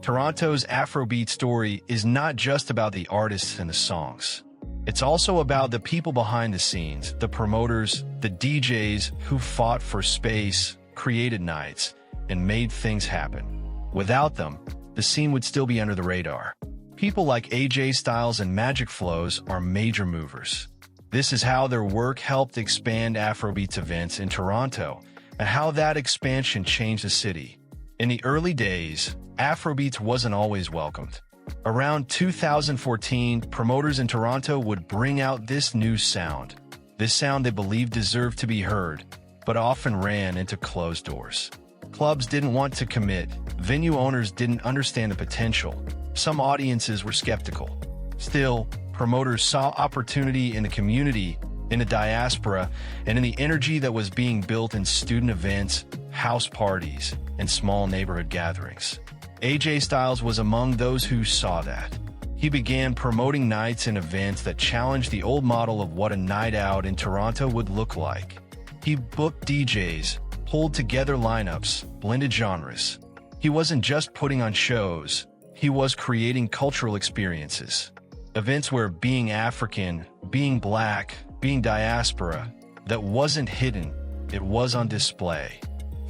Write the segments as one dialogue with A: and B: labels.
A: Toronto's Afrobeat story is not just about the artists and the songs. It's also about the people behind the scenes, the promoters, the DJs who fought for space, created nights, and made things happen. Without them, the scene would still be under the radar. People like AJ Styles and Magic Flowz are major movers. This is how their work helped expand Afrobeats events in Toronto, and how that expansion changed the city. In the early days, Afrobeats wasn't always welcomed. Around 2014, promoters in Toronto would bring out this new sound. This sound they believed deserved to be heard, but often ran into closed doors. Clubs didn't want to commit, venue owners didn't understand the potential, some audiences were skeptical. Still, promoters saw opportunity in the community, in the diaspora, and in the energy that was being built in student events, house parties, and small neighborhood gatherings. AJ Styles was among those who saw that. He began promoting nights and events that challenged the old model of what a night out in Toronto would look like. He booked DJs, pulled together lineups, blended genres. He wasn't just putting on shows, he was creating cultural experiences. Events where being African, being black, being diaspora, that wasn't hidden, it was on display.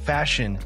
A: Fashion,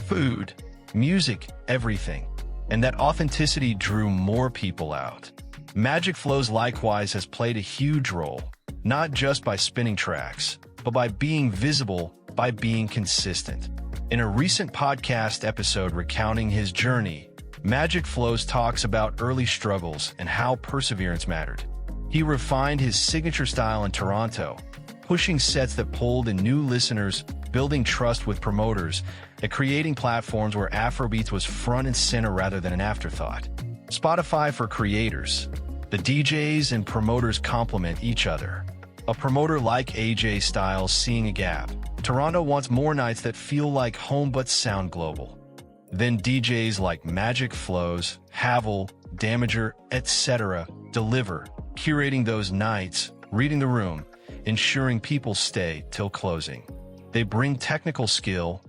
A: food, music, everything. And that authenticity drew more people out. Magic Flowz likewise has played a huge role, not just by spinning tracks, but by being visible, by being consistent. In a recent podcast episode recounting his journey, Magic Flowz talks about early struggles and how perseverance mattered. He refined his signature style in Toronto, pushing sets that pulled in new listeners, building trust with promoters, and creating platforms where Afrobeats was front and center rather than an afterthought. Spotify for creators. The DJs and promoters complement each other. A promoter like AJ Styles seeing a gap. Toronto wants more nights that feel like home but sound global. Then DJs like Magic Flowz, Havel, Damager, etc. deliver, curating those nights, reading the room, ensuring people stay till closing. They bring technical skill,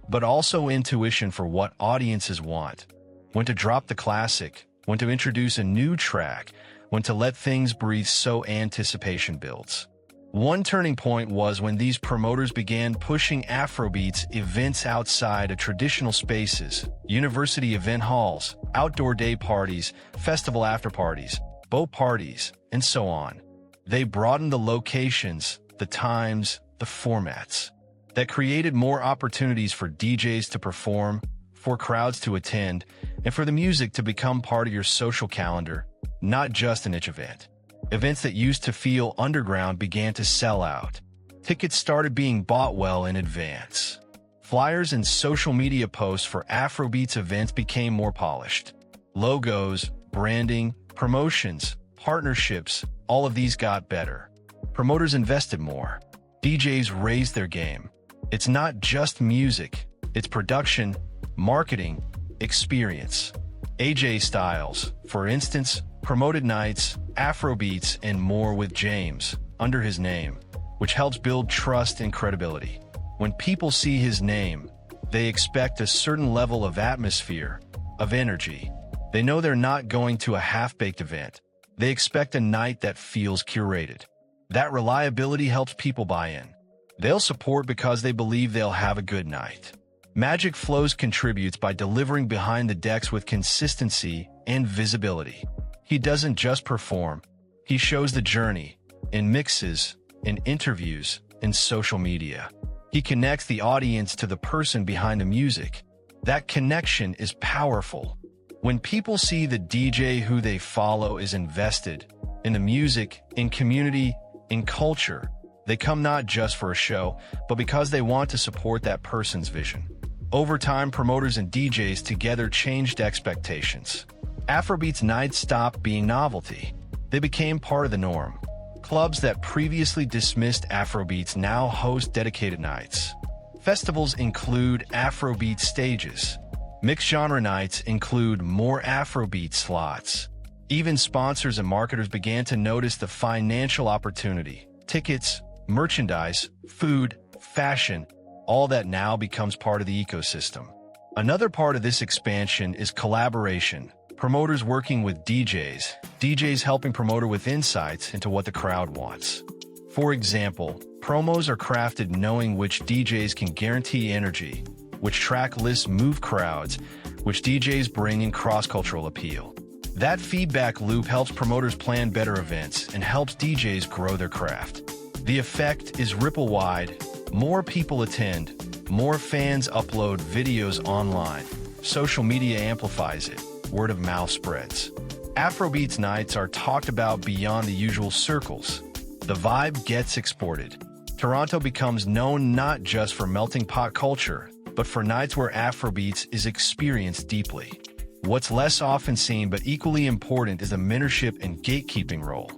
A: but also intuition for what audiences want. When to drop the classic, when to introduce a new track, when to let things breathe so anticipation builds. One turning point was when these promoters began pushing Afrobeats events outside of traditional spaces, university event halls, outdoor day parties, festival after parties, boat parties, and so on. They broadened the locations, the times, the formats. That created more opportunities for DJs to perform, for crowds to attend, and for the music to become part of your social calendar, not just a niche event. Events that used to feel underground began to sell out. Tickets started being bought well in advance. Flyers and social media posts for Afrobeats events became more polished. Logos, branding, promotions, partnerships, all of these got better. Promoters invested more. DJs raised their game. It's not just music, it's production, marketing, experience. AJ Styles, for instance, promoted nights, Afrobeats, and more with James, under his name, which helps build trust and credibility. When people see his name, they expect a certain level of atmosphere, of energy. They know they're not going to a half-baked event. They expect a night that feels curated. That reliability helps people buy in. They'll support because they believe they'll have a good night. Magic Flowz contributes by delivering behind the decks with consistency and visibility. He doesn't just perform, he shows the journey, in mixes, in interviews, in social media. He connects the audience to the person behind the music. That connection is powerful. When people see the DJ who they follow is invested in the music, in community, in culture, they come not just for a show, but because they want to support that person's vision. Over time, promoters and DJs together changed expectations. Afrobeats nights stopped being novelty. They became part of the norm. Clubs that previously dismissed Afrobeats now host dedicated nights. Festivals include Afrobeat stages. Mixed genre nights include more Afrobeat slots. Even sponsors and marketers began to notice the financial opportunity. Tickets, merchandise, food, fashion, all that now becomes part of the ecosystem. Another part of this expansion is collaboration. Promoters working with DJs helping promoter with insights into what the crowd wants. For example, promos are crafted knowing which DJs can guarantee energy, which track lists move crowds, which DJs bring in cross-cultural appeal. That feedback loop helps promoters plan better events and helps DJs grow their craft. The effect is ripple-wide. More people attend, more fans upload videos online. Social media amplifies it. Word of mouth spreads. Afrobeats nights are talked about beyond the usual circles. The vibe gets exported. Toronto becomes known not just for melting pot culture, but for nights where Afrobeats is experienced deeply. What's less often seen but equally important is the mentorship and gatekeeping role.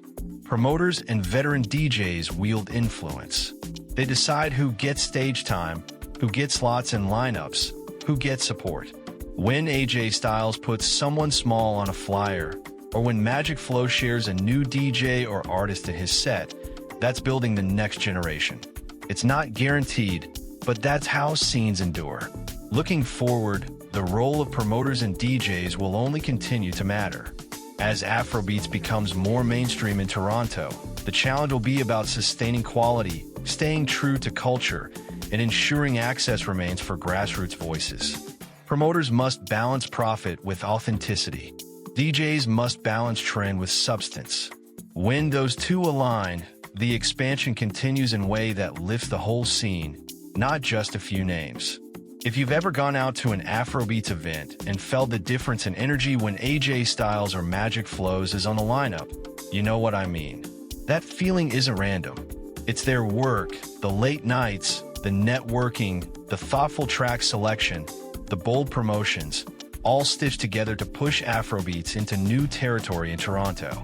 A: Promoters and veteran DJs wield influence. They decide who gets stage time, who gets slots and lineups, who gets support. When AJ Styles puts someone small on a flyer, or when Magic Flowz shares a new DJ or artist in his set, that's building the next generation. It's not guaranteed, but that's how scenes endure. Looking forward, the role of promoters and DJs will only continue to matter. As Afrobeats becomes more mainstream in Toronto, the challenge will be about sustaining quality, staying true to culture, and ensuring access remains for grassroots voices. Promoters must balance profit with authenticity. DJs must balance trend with substance. When those two align, the expansion continues in a way that lifts the whole scene, not just a few names. If you've ever gone out to an Afrobeats event and felt the difference in energy when AJ Styles or Magic Flowz is on the lineup, you know what I mean. That feeling isn't random. It's their work, the late nights, the networking, the thoughtful track selection, the bold promotions, all stitched together to push Afrobeats into new territory in Toronto.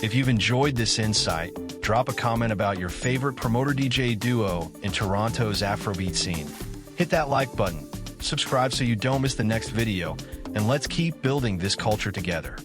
A: If you've enjoyed this insight, drop a comment about your favorite promoter-DJ duo in Toronto's Afrobeat scene. Hit that like button, subscribe so you don't miss the next video, and let's keep building this culture together.